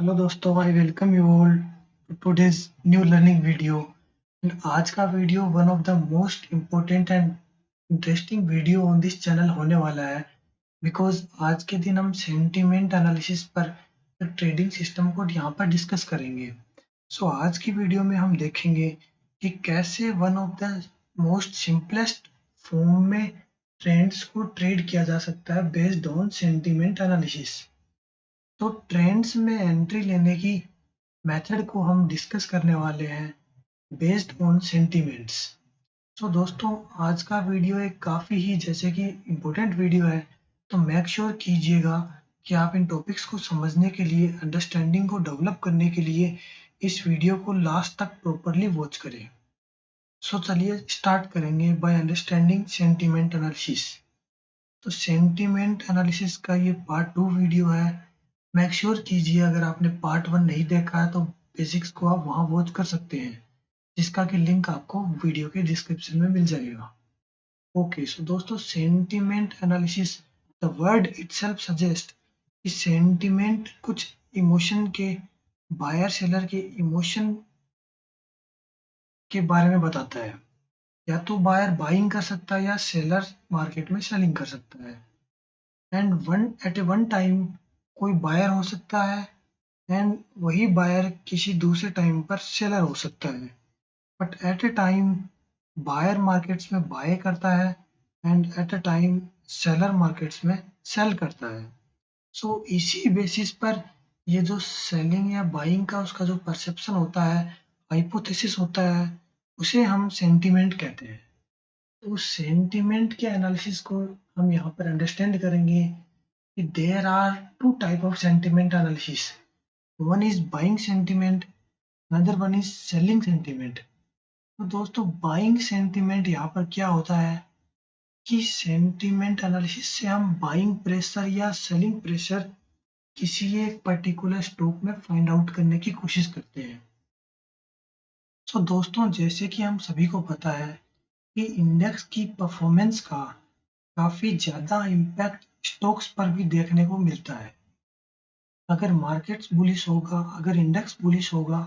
Hello दोस्तों, I welcome you all to today's new learning video. आज का video one of the most important and interesting video on this channel होने वाला है, because आज के दिन हम सेंटिमेंट एनालिसिस पर ट्रेडिंग सिस्टम को यहाँ पर डिस्कस करेंगे। सो आज की वीडियो में हम देखेंगे कि कैसे one of the most simplest form में ट्रेंड्स को ट्रेड किया जा सकता है बेस्ड ऑन सेंटिमेंट एनालिसिस। तो ट्रेंड्स में एंट्री लेने की मेथड को हम डिस्कस करने वाले हैं बेस्ड ऑन सेंटिमेंट्स। तो दोस्तों, आज का वीडियो एक काफ़ी ही जैसे कि इम्पोर्टेंट वीडियो है, तो मेक श्योर कीजिएगा कि आप इन टॉपिक्स को समझने के लिए, अंडरस्टैंडिंग को डेवलप करने के लिए इस वीडियो को लास्ट तक प्रॉपरली वॉच करें। सो चलिए स्टार्ट करेंगे बाय अंडरस्टैंडिंग सेंटिमेंट एनालिसिस। तो सेंटिमेंट एनालिसिस का ये पार्ट 2 वीडियो है। मेक श्योर कीजिए अगर आपने पार्ट 1 नहीं देखा है तो बेसिक्स को आप वहाँ वॉच कर सकते हैं, जिसका कि लिंक आपको वीडियो के डिस्क्रिप्शन में मिल जाएगा। ओके, सो दोस्तों, sentiment analysis, the word itself suggest कि सेंटिमेंट कुछ इमोशन के, बायर सेलर के इमोशन के बारे में बताता है। या तो बायर बाइंग कर सकता है या सेलर मार्केट में सेलिंग कर सकता है। And one at a one time कोई बायर हो सकता है एंड वही बायर किसी दूसरे टाइम पर सेलर हो सकता है। But at a time buyer markets में बाय करता है and at a time seller markets में सेल करता है। सो इसी बेसिस पर ये जो सेलिंग या बाइंग का उसका जो परसेप्शन होता है, हाइपोथेसिस होता है, उसे हम सेंटिमेंट कहते हैं। तो उस सेंटिमेंट के एनालिसिस को हम यहाँ पर अंडरस्टैंड करेंगे कि there are two type of sentiment analysis. One is buying sentiment, another one is selling sentiment. तो दोस्तों, बाइंग सेंटिमेंट यहाँ पर क्या होता है कि सेंटिमेंट एनालिसिस से हम बाइंग प्रेशर या सेलिंग प्रेशर किसी एक पर्टिकुलर स्टॉक में फाइंड आउट करने की कोशिश करते हैं। तो दोस्तों, जैसे कि हम सभी को पता है कि इंडेक्स की परफॉर्मेंस का काफी ज्यादा इम्पैक्ट स्टॉक्स पर भी देखने को मिलता है। अगर मार्केट्स बुलिश होगा, अगर इंडेक्स बुलिश होगा,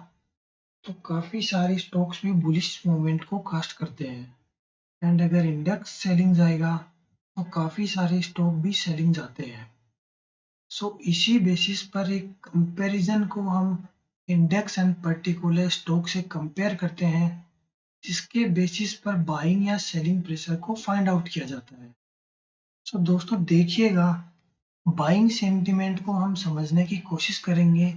तो काफी सारे स्टॉक्स भी बुलिश मूवमेंट को कास्ट करते हैं। एंड अगर इंडेक्स सेलिंग जाएगा तो काफी सारे स्टॉक भी सेलिंग जाते हैं। सो इसी बेसिस पर एक कंपैरिजन को हम इंडेक्स एंड पर्टिकुलर स्टॉक से कंपेयर करते हैं, जिसके बेसिस पर बाइंग या सेलिंग प्रेशर को फाइंड आउट किया जाता है। सो दोस्तों, देखिएगा, बाइंग सेंटिमेंट को हम समझने की कोशिश करेंगे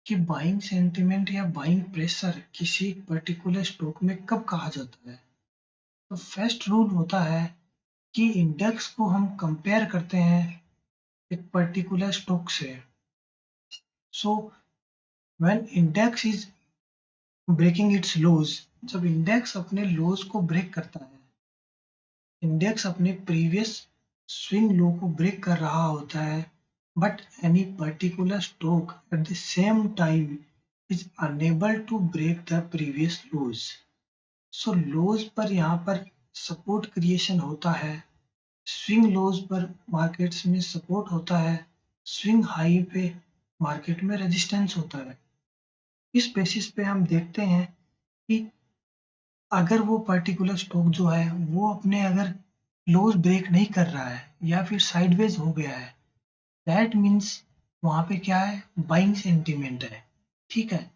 कि बाइंग सेंटिमेंट या बाइंग प्रेशर किसी पर्टिकुलर स्टॉक में कब कहा जाता है। तो फर्स्ट रूल होता है कि इंडेक्स को हम कंपेयर करते हैं एक पर्टिकुलर स्टॉक से। So when index is breaking its lows, जब इंडेक्स अपने लोज को ब्रेक करता है, इंडेक्स अपने प्रीवियस स्विंग लो को ब्रेक कर रहा होता है, but any particular stock at the same time is unable to break the previous lows. सो लोज पर यहाँ पर सपोर्ट क्रिएशन होता है, स्विंग लोज पर मार्केट्स में सपोर्ट होता है, स्विंग हाई पे मार्केट में रेजिस्टेंस होता है। इस बेसिस पे हम देखते हैं कि अगर वो पर्टिकुलर स्टॉक जो है वो अपने अगर लोज ब्रेक नहीं कर रहा है या फिर साइडवेज हो गया है, दैट मीन्स वहाँ पे क्या है, बाइंग सेंटीमेंट है। ठीक है।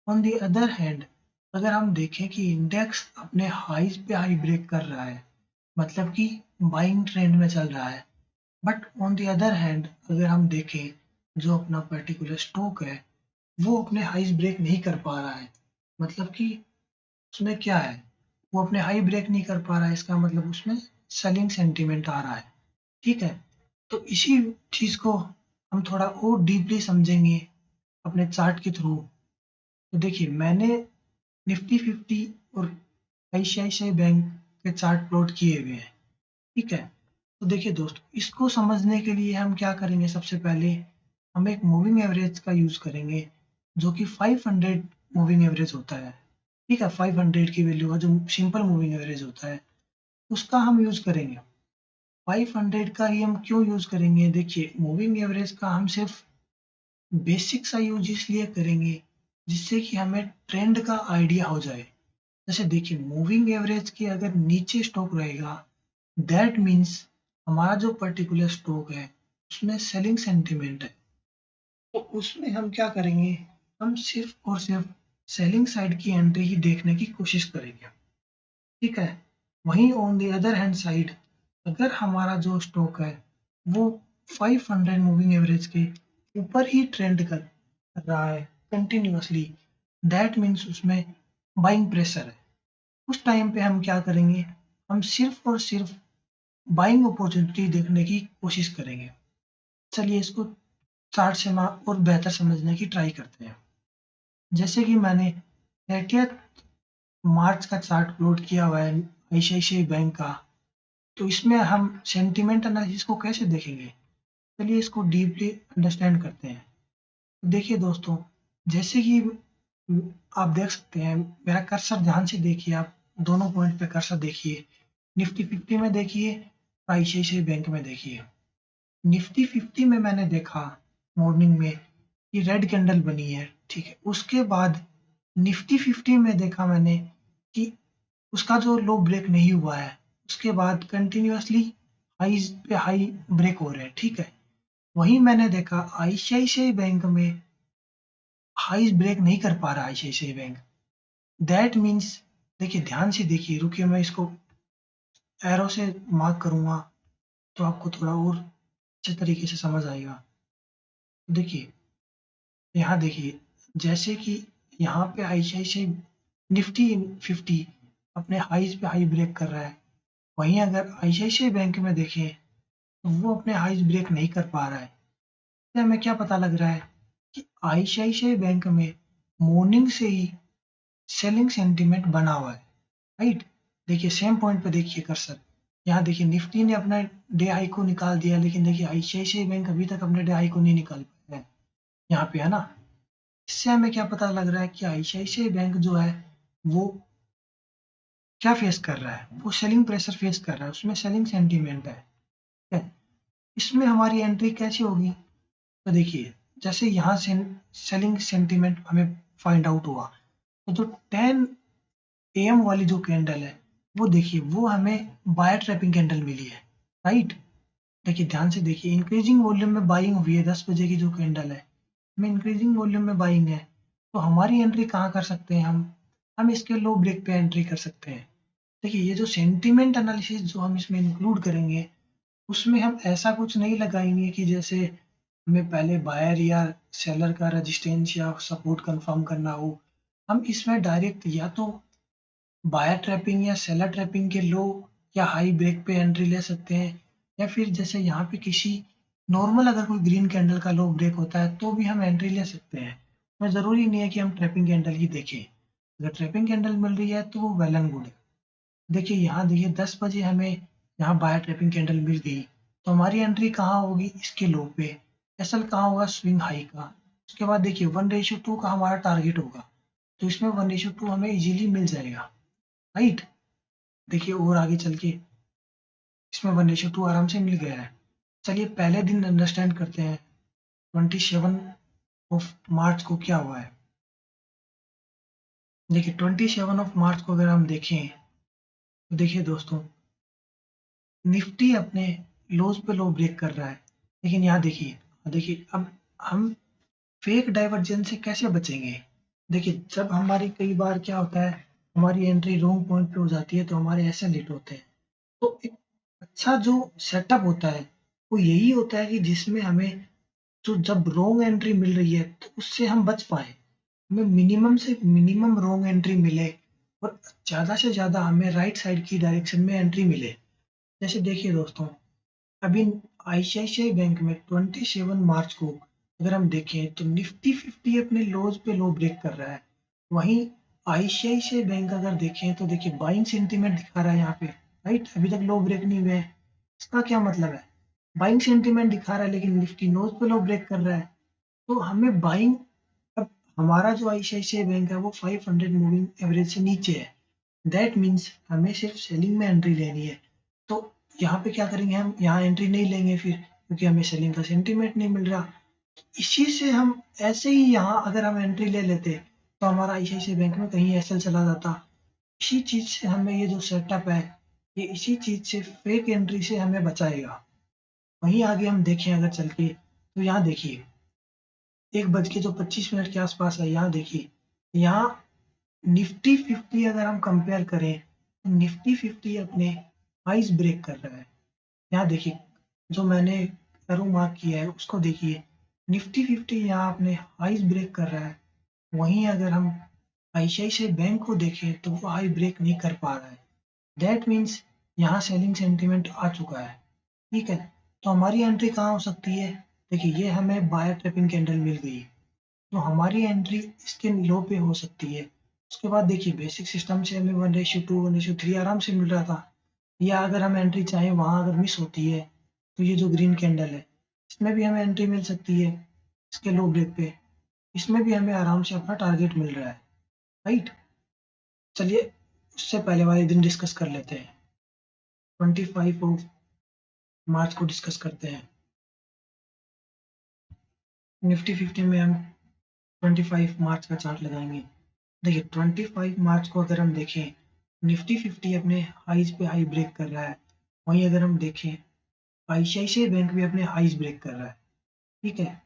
ऑन दी अदर हैंड, अगर हम देखें कि इंडेक्स अपने हाईज पे हाई ब्रेक कर रहा है, मतलब कि बाइंग ट्रेंड में चल रहा है, but on the other hand अगर हम देखें जो अपना पर्टिकुलर स्टॉक है वो अपने हाईज ब्रेक नहीं कर पा रहा है, मतलब कि उसमें क्या है, वो अपने हाई ब्रेक नहीं कर पा रहा है, इसका मतलब उसमें सेलिंग सेंटीमेंट आ रहा है। ठीक है। तो इसी चीज को हम थोड़ा और डीपली समझेंगे अपने चार्ट के थ्रू। तो देखिए, मैंने निफ्टी 50 और आईसीआईसीआई बैंक के चार्ट प्लॉट किए हुए हैं। ठीक है। तो देखिए दोस्तों, इसको समझने के लिए हम क्या करेंगे, सबसे पहले हम एक मूविंग एवरेज का यूज करेंगे, जो कि 500 मूविंग एवरेज होता है। ठीक है, 500 की वैल्यू का जो सिंपल मूविंग एवरेज होता है उसका हम यूज करेंगे। 500 का ही हम क्यों यूज करेंगे, देखिए मूविंग एवरेज का हम सिर्फ बेसिक सा यूज इसलिए करेंगे जिससे कि हमें ट्रेंड का आइडिया हो जाए। जैसे देखिए मूविंग एवरेज के अगर नीचे स्टॉक रहेगा, दैट मीन्स हमारा जो पर्टिकुलर स्टॉक है उसमें सेलिंग सेंटिमेंट है। तो उसमें हम क्या करेंगे, हम सिर्फ और सिर्फ सेलिंग साइड की एंट्री ही देखने की कोशिश करेंगे। ठीक है। वहीं on the other hand side अगर हमारा जो स्टॉक है वो 500 मूविंग एवरेज के ऊपर ही ट्रेंड कर रहा है कंटिन्यूअसली, दैट मीन्स उसमें बाइंग प्रेशर है। उस टाइम पे हम क्या करेंगे, हम सिर्फ और सिर्फ बाइंग अपॉर्चुनिटी देखने की कोशिश करेंगे। चलिए इसको चार्ट से और बेहतर समझने की ट्राई करते हैं। जैसे कि मैंने 30 मार्च का चार्ट प्लॉट किया हुआ है आईसीआईसीआई बैंक का, तो इसमें हम सेंटीमेंट एनालिसिस को कैसे देखेंगे, चलिए इसको डीपली अंडरस्टैंड करते हैं। तो देखिए दोस्तों, जैसे कि आप देख सकते हैं, मेरा कर्सर ध्यान से देखिए, आप दोनों पॉइंट पे कर्सर देखिए, निफ्टी 50 में देखिए, आईसीआईसीआई बैंक में देखिए। निफ्टी 50 में मैंने देखा मॉर्निंग में कि रेड कैंडल बनी है, ठीक है। उसके बाद निफ्टी 50 में देखा मैंने कि उसका जो लो ब्रेक नहीं हुआ है, उसके बाद कंटिन्यूअसली हाईज पे हाई ब्रेक हो रहे हैं, ठीक है। वहीं मैंने देखा आईसीआईसीआई बैंक में हाईज ब्रेक नहीं कर पा रहा आईसीआईसीआई बैंक। दैट मीन्स, देखिए ध्यान से देखिए, रुकिए मैं इसको एरो से मार्क करूंगा तो आपको थोड़ा और अच्छे तरीके से समझ आएगा। देखिए यहाँ देखिए, जैसे कि यहाँ पे आईसीआईसीआई निफ्टी 50 अपने हाईज पे हाई ब्रेक कर रहा है, वहीं अगर आईसीआईसीआई बैंक में देखें तो वो अपने हाईज ब्रेक नहीं कर पा रहा है। इससे हमें क्या पता लग रहा है कि आईसीआईसीआई बैंक में मॉर्निंग से ही सेलिंग सेंटीमेंट बना हुआ है, राइट। देखिए सेम पॉइंट पे देखिए कर्सर, यहाँ देखिए निफ्टी ने अपना डे हाई को निकाल दिया, लेकिन देखिए आईसीआईसीआई बैंक अभी तक अपने डे हाई को नहीं निकाल पाया है, यहाँ पे है ना। इससे हमें क्या पता लग रहा है कि आईसीआईसीआई बैंक जो है वो क्या फेस कर रहा है, वो सेलिंग प्रेशर फेस कर रहा है, उसमें सेलिंग सेंटीमेंट है, ठीक है। इसमें हमारी एंट्री कैसी होगी, तो देखिए जैसे यहाँ से सेलिंग सेंटीमेंट हमें फाइंड आउट हुआ, तो जो 10 एम वाली जो कैंडल है वो देखिए वो हमें बायर ट्रैपिंग कैंडल मिली है, राइट। देखिए ध्यान से देखिए, इंक्रीजिंग वॉल्यूम में बाइंग हुई है, 10 बजे की जो कैंडल है में इंक्रीजिंग वॉल्यूम में बाइंग है। तो हमारी एंट्री कहाँ कर सकते हैं, हम इसके लो ब्रेक पे एंट्री कर सकते हैं। देखिए ये जो सेंटीमेंट एनालिसिस जो हम इसमें इंक्लूड करेंगे, उसमें हम ऐसा कुछ नहीं लगाएंगे कि जैसे हमें पहले बायर या सेलर का रेजिस्टेंस या सपोर्ट कंफर्म करना हो। हम इसमें डायरेक्ट या तो बायर ट्रैपिंग या सेलर ट्रैपिंग के लो या हाई ब्रेक पे एंट्री ले सकते हैं, या फिर जैसे यहाँ पे किसी नॉर्मल अगर कोई ग्रीन कैंडल का लो ब्रेक होता है तो भी हम एंट्री ले सकते हैं। मैं ज़रूरी नहीं है कि हम ट्रैपिंग कैंडल ही देखें, अगर ट्रैपिंग कैंडल मिल रही है तो वो वेल एंड गुड है। देखिए यहाँ देखिए 10 बजे हमें यहाँ बायर ट्रैपिंग कैंडल मिल गई, तो हमारी एंट्री कहाँ होगी, इसके लो पे। एसएल कहाँ होगा, स्विंग हाई का। उसके बाद देखिए 1:2 का हमारा टारगेट होगा, तो इसमें 1:2 हमें इजीली मिल जाएगा, राइट। देखिए और आगे चल के इसमें 1:2 आराम से मिल गया है। चलिए पहले दिन अंडरस्टैंड करते हैं 27 ऑफ मार्च को क्या हुआ है। देखिए 27 ऑफ मार्च को अगर हम देखें तो देखिए दोस्तों, निफ्टी अपने लोज पे लो ब्रेक कर रहा है, लेकिन यहाँ देखिए, देखिए अब हम फेक डाइवर्जेंस से कैसे बचेंगे। देखिए जब हमारी कई बार क्या होता है, हमारी एंट्री रॉन्ग पॉइंट पे हो जाती है तो हमारे ऐसे लेट होते हैं। तो एक अच्छा जो सेटअप होता है वो यही होता है कि जिसमें हमें जो जब रॉन्ग एंट्री मिल रही है तो उससे हम बच पाए, हमें मिनिमम से मिनिमम रॉन्ग एंट्री मिले और ज़्यादा से ज़्यादा हमें राइट साइड की डायरेक्शन में एंट्री मिले। जैसे देखिए दोस्तों, अभी आईसीआईसीआई बैंक में 27 मार्च को अगर हम देखें तो निफ्टी 50 अपने लोज पे लो ब्रेक कर रहा है, वहीं आईसीआईसीआई बैंक अगर देखें तो देखिए बाइंग सेंटीमेंट दिखा रहा है यहाँ पे, राइट। अभी तक लो ब्रेक नहीं हुए हैं, इसका क्या मतलब है, बाइंग सेंटीमेंट दिखा रहा है लेकिन निफ्टी नोज पे लो ब्रेक कर रहा है, तो हमें बाइंग। अब हमारा जो आईसीआईसीआई बैंक है वो 500 मूविंग एवरेज से नीचे है, दैट मीन्स हमें सिर्फ सेलिंग में एंट्री लेनी है। तो यहाँ पे क्या करेंगे, हम यहाँ एंट्री नहीं लेंगे फिर, क्योंकि हमें सेलिंग का सेंटीमेंट नहीं मिल रहा। इसी से हम ऐसे ही यहाँ अगर हम एंट्री ले लेते तो हमारा आईसीआईसीआई बैंक में कहीं एसएल चला जाता। इसी चीज से हमें ये जो सेटअप है, ये इसी चीज से फेक एंट्री से हमें बचाएगा। वहीं आगे हम देखें अगर चल के, तो यहाँ देखिए 1:25 के आसपास है। यहाँ देखिए, यहाँ निफ्टी 50 अगर हम कंपेयर करें तो निफ्टी 50 अपने हाइज ब्रेक कर रहा है। यहाँ देखिए जो मैंने एरो मार्क किया है उसको देखिए, निफ्टी 50 यहाँ अपने हाइज ब्रेक कर रहा है। वहीं अगर हम आईसीआईसीआई बैंक को देखें तो वो हाई ब्रेक नहीं कर पा रहा है। दैट मीन्स यहाँ सेलिंग सेंटीमेंट आ चुका है। ठीक है, तो हमारी एंट्री कहाँ हो सकती है? देखिए ये हमें बायर ट्रैपिंग कैंडल मिल गई, तो हमारी एंट्री इसके लो पे हो सकती है। उसके बाद देखिए बेसिक सिस्टम से हमें 1:2 1:3 आराम से मिल रहा था, या अगर हम एंट्री चाहें वहाँ अगर मिस होती है तो ये जो ग्रीन कैंडल है इसमें भी हमें एंट्री मिल सकती है इसके लो ब्रेक पे। इसमें भी हमें आराम से अपना टारगेट मिल रहा है। राइट, चलिए उससे पहले वाले दिन डिस्कस कर लेते हैं। 25 को डिस्कस करते हैं। निफ्टी 50 में हम 25 का चार्ट लगाएंगे। देखिए 25 को अगर हम देखें, निफ्टी 50 अपने हाईज पे हाई ब्रेक कर रहा है। वहीं अगर हम देखें आईसीआईसीआई बैंक भी अपने हाईज ब्रेक कर रहा है। ठीक है,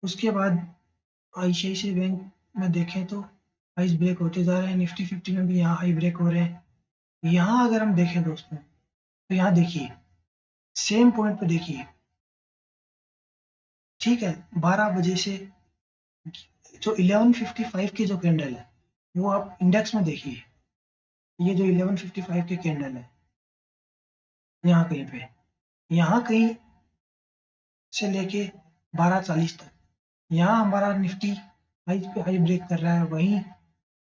उसके बाद आईसीआईसीआई बैंक में देखें तो हाईज ब्रेक होते जा रहे हैं, निफ्टी 50 में भी यहाँ हाई ब्रेक हो रहे हैं। यहाँ अगर हम देखें दोस्तों, तो यहाँ देखिए सेम पॉइंट पे देखिए, ठीक है, 12 बजे से जो 11:55 की जो कैंडल है वो आप इंडेक्स में देखिए, ये जो 11:55 की कैंडल है यहाँ कहीं पे, यहाँ कहीं से लेके 12:40 तक यहाँ हमारा निफ्टी हाई पे हाई ब्रेक कर रहा है। वहीं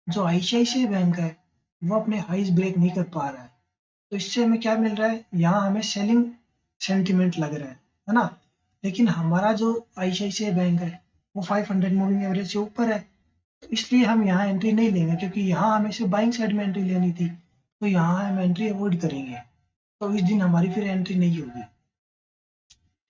जो आईसीआईसीआई बैंक है वो अपने हाईज ब्रेक नहीं कर पा रहा है। तो इससे हमें क्या मिल रहा है, यहाँ हमें सेलिंग सेंटीमेंट लग रहा है ना। लेकिन हमारा जो आईसीआईसीआई बैंक है वो 500 मूविंग एवरेज से ऊपर है, तो इसलिए हम यहाँ एंट्री नहीं लेंगे, क्योंकि यहाँ हमें सिर्फ बाइंग साइड में एंट्री लेनी थी, तो यहाँ हम एंट्री अवॉइड करेंगे। तो इस दिन हमारी फिर एंट्री नहीं होगी।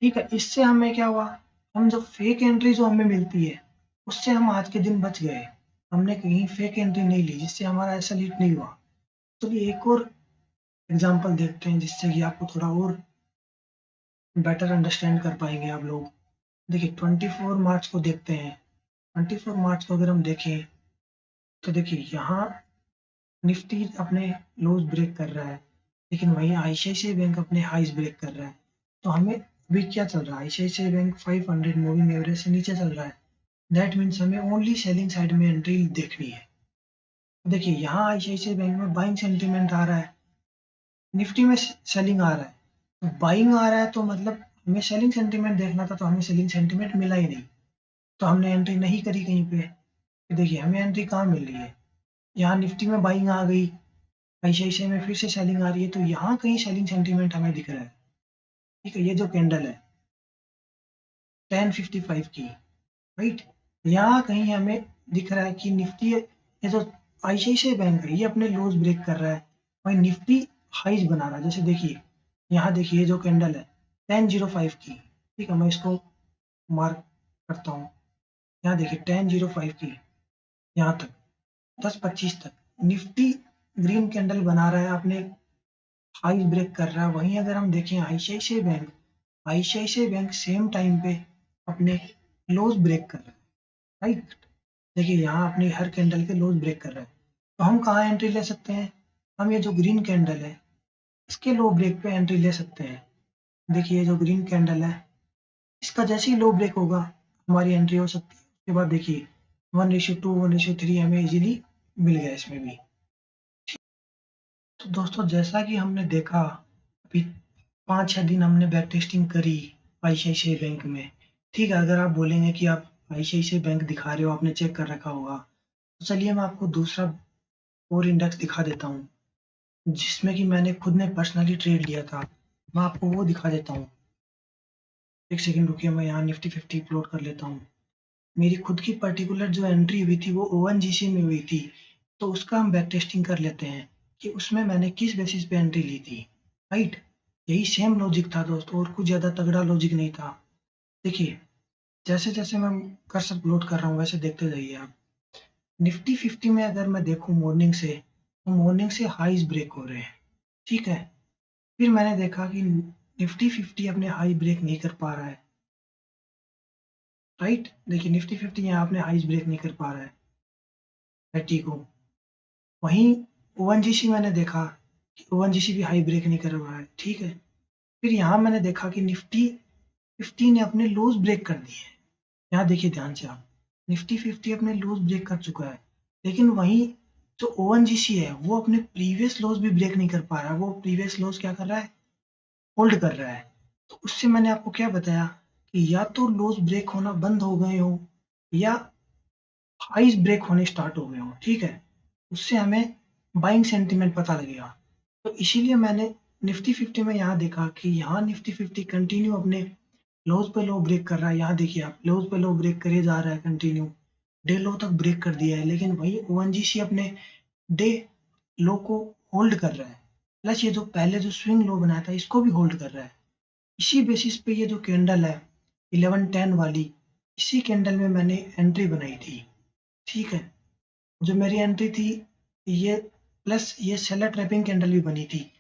ठीक है, इससे हमें क्या हुआ, हम जो फेक एंट्री जो हमें मिलती है उससे हम आज के दिन बच गए। हमने कहीं फेक एंट्री नहीं ली जिससे हमारा ऐसा लीड नहीं हुआ। चलिए एक और एग्जांपल देखते हैं जिससे कि आपको थोड़ा और बेटर अंडरस्टैंड कर पाएंगे आप लोग। देखिए 24 को देखते हैं। 24 को अगर हम देखें तो देखिए यहाँ निफ्टी अपने लोज ब्रेक कर रहा है, लेकिन वहीं आईसीआईसीआई बैंक अपने हाईज ब्रेक कर रहा है। तो हमें अभी क्या चल रहा है, आईसीआईसीआई बैंक 500 मूविंग एवरेज से नीचे चल रहा है। दैट मीन्स हमें ओनली सेलिंग साइड में एंट्री देखनी है। देखिए यहाँ आईसीआईसीआई बैंक में बाइंग सेंटीमेंट आ रहा है, निफ्टी में सेलिंग आ रहा है। तो बाइंग आ रहा है तो मतलब हमें सेलिंग सेंटीमेंट देखना था, तो हमें सेलिंग सेंटीमेंट मिला ही नहीं, तो हमने एंट्री नहीं करी कहीं पे। तो देखिए हमें एंट्री कहाँ मिल रही है, यहाँ निफ्टी में बाइंग आ गई, आईसीआईसीआई में फिर से सेलिंग आ रही है, तो यहाँ कहीं सेलिंग सेंटीमेंट हमें दिख रहा है। ठीक है, ये जो कैंडल है 10:55 की, राइट, यहाँ कहीं हमें दिख रहा है कि निफ्टी, ये जो आईसीआईसीआई बैंक है ये अपने लोज ब्रेक कर रहा है, वहीं निफ्टी हाइज बना रहा है। जैसे देखिए यहाँ देखिए जो कैंडल है 10:05 की, ठीक है, मैं इसको मार्क करता हूँ। यहाँ देखिए 10:05 की, यहाँ तक 10:25 तक निफ्टी ग्रीन कैंडल बना रहा है, अपने हाई ब्रेक कर रहा है। वहीं अगर हम देखें आईसीआईसीआई बैंक सेम टाइम पे अपने लोज ब्रेक कर रहा है। राइट, देखिए यहाँ अपनी हर कैंडल के लोज ब्रेक कर रहा है। तो हम कहाँ एंट्री ले सकते हैं, हम ये जो ग्रीन कैंडल है इसके लो ब्रेक पे एंट्री ले सकते हैं। देखिए ये जो ग्रीन कैंडल है इसका जैसे ही लो ब्रेक होगा हमारी एंट्री हो सकती है। उसके बाद देखिए 1:2 1:3 हमें इजीली मिल गया इसमें भी। तो दोस्तों जैसा कि हमने देखा, अभी 5-6 दिन हमने बैक टेस्टिंग करी आईसीआईसीआई बैंक में। ठीक है, अगर आप बोलेंगे कि आप आईसीआईसीआई बैंक दिखा रहे हो, आपने चेक कर रखा होगा, तो चलिए मैं आपको दूसरा और इंडेक्स दिखा देता हूँ जिसमें कि मैंने खुद ने पर्सनली ट्रेड लिया था। मैं आपको वो दिखा देता हूँ। एक सेकंड रुकिए, मैं यहाँ निफ्टी 50 अपलोड कर लेता हूँ। मेरी खुद की पर्टिकुलर जो एंट्री हुई थी वो ओएनजीसी में हुई थी, तो उसका हम बैक टेस्टिंग कर लेते हैं कि उसमें मैंने किस बेसिस पे एंट्री ली थी। राइट, यही सेम लॉजिक था दोस्तों, और कुछ ज़्यादा तगड़ा लॉजिक नहीं था। देखिए जैसे जैसे मैं कर्सर लोड कर रहा हूँ वैसे देखते जाइए आप। निफ्टी 50 में अगर मैं देखूँ मॉर्निंग से, तो मॉर्निंग से हाईज ब्रेक हो रहे हैं, ठीक है। फिर मैंने देखा कि निफ्टी 50 अपने हाई ब्रेक नहीं कर पा रहा है, राइट। देखिए निफ्टी 50 यहाँ अपने हाईज ब्रेक नहीं कर पा रहा है 30 को। वहीं ओएनजीसी मैंने देखा कि ओएनजीसी भी हाई ब्रेक नहीं कर रहा है, ठीक है। फिर यहाँ मैंने देखा कि निफ्टी 50 ने अपने लोज ब्रेक कर दिए हैं। यहाँ देखिए ध्यान से आप, निफ्टी 50 अपने लोज ब्रेक कर चुका है, लेकिन वहीं जो ओएनजीसी है वो अपने प्रीवियस लोज भी ब्रेक नहीं कर पा रहा है। वो प्रीवियस लोज क्या कर रहा है, होल्ड कर रहा है। तो उससे मैंने आपको क्या बताया कि या तो लोज ब्रेक होना बंद हो गए हो या हाईज ब्रेक होने स्टार्ट हो गए हो, ठीक है। उससे हमें बाइंग सेंटीमेंट पता लगेगा। तो इसीलिए मैंने निफ्टी 50 में यहाँ देखा कि यहाँ निफ्टी 50 कंटिन्यू अपने लोज पे लो ब्रेक कर रहा है। यहाँ देखिए आप, लोज पे लो ब्रेक करे जा रहा है कंटिन्यू, डे लो तक ब्रेक कर दिया है, लेकिन वही ओएनजीसी अपने डे लो को होल्ड कर रहा है, प्लस ये जो पहले जो स्विंग लो बनाया था इसको भी होल्ड कर रहा है। इसी बेसिस पे ये जो कैंडल है 1110 वाली, इसी कैंडल में मैंने एंट्री बनाई थी, ठीक है। जो मेरी एंट्री थी ये, प्लस ये सेलर ट्रैपिंग कैंडल भी बनी थी,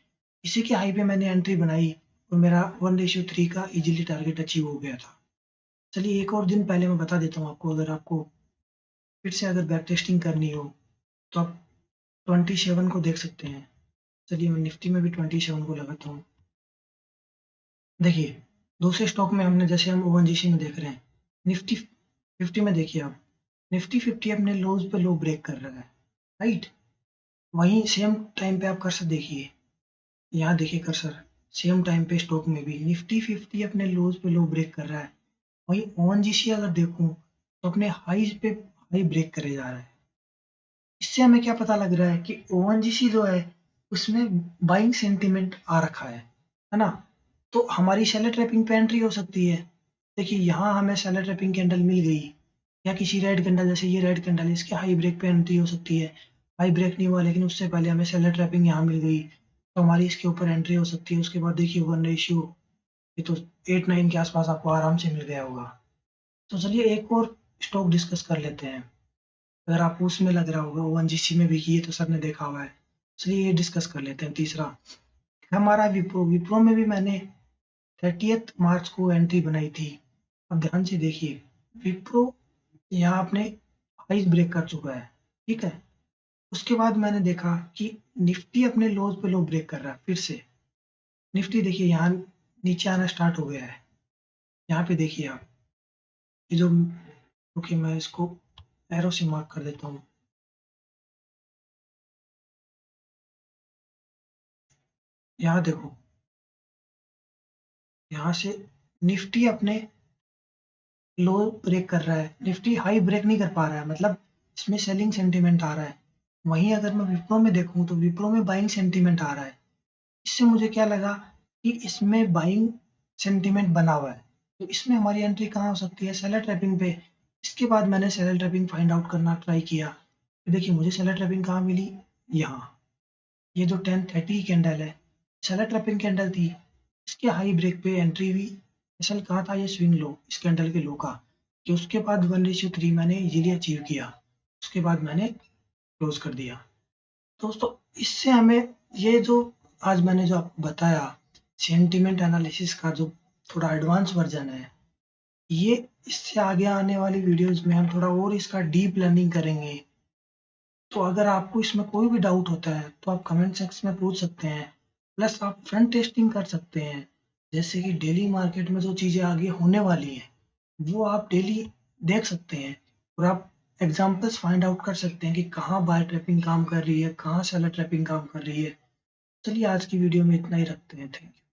इसी के हाई पे मैंने एंट्री बनाई और मेरा 1:3 का इजीली टारगेट अचीव हो गया था। चलिए एक और दिन पहले मैं बता देता हूँ आपको, अगर आपको फिर से अगर बैक टेस्टिंग करनी हो तो आप 27 को देख सकते हैं। चलिए मैं निफ्टी में भी 27 को लगाता हूँ। देखिए दूसरे स्टॉक में हमने, जैसे हम ओएनजीसी में देख रहे हैं, निफ्टी 50 में देखिए आप, निफ्टी 50 अपने लोज पे लो ब्रेक कर रहा है, राइट। वहीं सेम टाइम पे आप कर्सर देखिए, यहाँ देखिए कर्सर, सेम टाइम पे स्टॉक में भी निफ्टी 50 अपने लोज पे लो ब्रेक कर रहा है। वहीं ओएनजीसी अगर देखूं तो अपने हाईज पे हाई ब्रेक करे जा रहा है। इससे हमें क्या पता लग रहा है कि ओएनजीसी जो है उसमें बाइंग सेंटीमेंट आ रखा है ना। तो हमारी सेलर ट्रैपिंग पे एंट्री हो सकती है। देखिए यहाँ हमें सेलर ट्रैपिंग कैंडल मिल गई, या किसी रेड कैंडल, जैसे ये रेड कैंडल, इसके हाई ब्रेक पे एंट्री हो सकती है। हाई ब्रेक नहीं हुआ लेकिन उससे पहले हमें सेलर ट्रैपिंग यहाँ मिल गई, तो हमारी इसके ऊपर एंट्री हो सकती है। उसके बाद देखिए वन रेशियो, ये तो 8-9 के आसपास आपको आराम से मिल गया होगा। तो चलिए एक और स्टॉक डिस्कस कर लेते हैं, अगर आपको उसमें लग रहा होगा ओएनजीसी में भी किए तो सर ने देखा हुआ है। चलिए ये डिस्कस कर लेते हैं। तीसरा हमारा विप्रो, विप्रो में भी मैंने 30 मार्च को एंट्री बनाई थी। अब ध्यान से देखिए, विप्रो यहाँ अपने हाइज ब्रेक कर चुका है, ठीक है। उसके बाद मैंने देखा कि निफ्टी अपने लोज पे लो ब्रेक कर रहा है। फिर से निफ्टी देखिए यहाँ नीचे आना स्टार्ट हो गया है। यहाँ पे देखिए आप, ये जो, ओके मैं इसको एरो से मार्क कर देता हूँ। यहाँ देखो, यहाँ से निफ्टी अपने लो ब्रेक कर रहा है, निफ्टी हाई ब्रेक नहीं कर पा रहा है, मतलब इसमें सेलिंग सेंटीमेंट आ रहा है। वहीं अगर मैं विप्रो में देखूं तो विप्रो में बाइंग सेंटीमेंट आ रहा है। इससे मुझे क्या लगा कि इसमें बाइंग सेंटीमेंट बना हुआ है, तो इसमें हमारी एंट्री कहाँ हो सकती है, सेलर ट्रैपिंग पे। इसके बाद मैंने सेलर ट्रैपिंग फाइंड आउट करना ट्राई किया, तो देखिए मुझे सेलर ट्रैपिंग कहाँ मिली, यहाँ। ये जो 10:30 कैंडल है, सेलर ट्रैपिंग कैंडल थी, इसके हाई ब्रेक पे एंट्री हुई। असल कहाँ था ये स्विंग लो, इस कैंडल के लो का, कि उसके बाद 1:3 मैंने इजीली अचीव किया। उसके बाद मैंने क्लोज कर दिया। दोस्तों इससे हमें ये जो आज मैंने जो आपको बताया सेंटिमेंट एनालिसिस का जो थोड़ा एडवांस वर्जन है, ये इससे आगे आने वाली वीडियोस में हम थोड़ा और इसका डीप लर्निंग करेंगे। तो अगर आपको इसमें कोई भी डाउट होता है तो आप कमेंट सेक्शन में पूछ सकते हैं, प्लस आप फ्रंट टेस्टिंग कर सकते हैं। जैसे कि डेली मार्केट में जो चीज़ें आगे होने वाली हैं वो आप डेली देख सकते हैं, और आप एग्जांपल्स फाइंड आउट कर सकते हैं कि कहाँ बाय ट्रैपिंग काम कर रही है, कहाँ सेलर ट्रैपिंग काम कर रही है। चलिए आज की वीडियो में इतना ही रखते हैं। Thank you.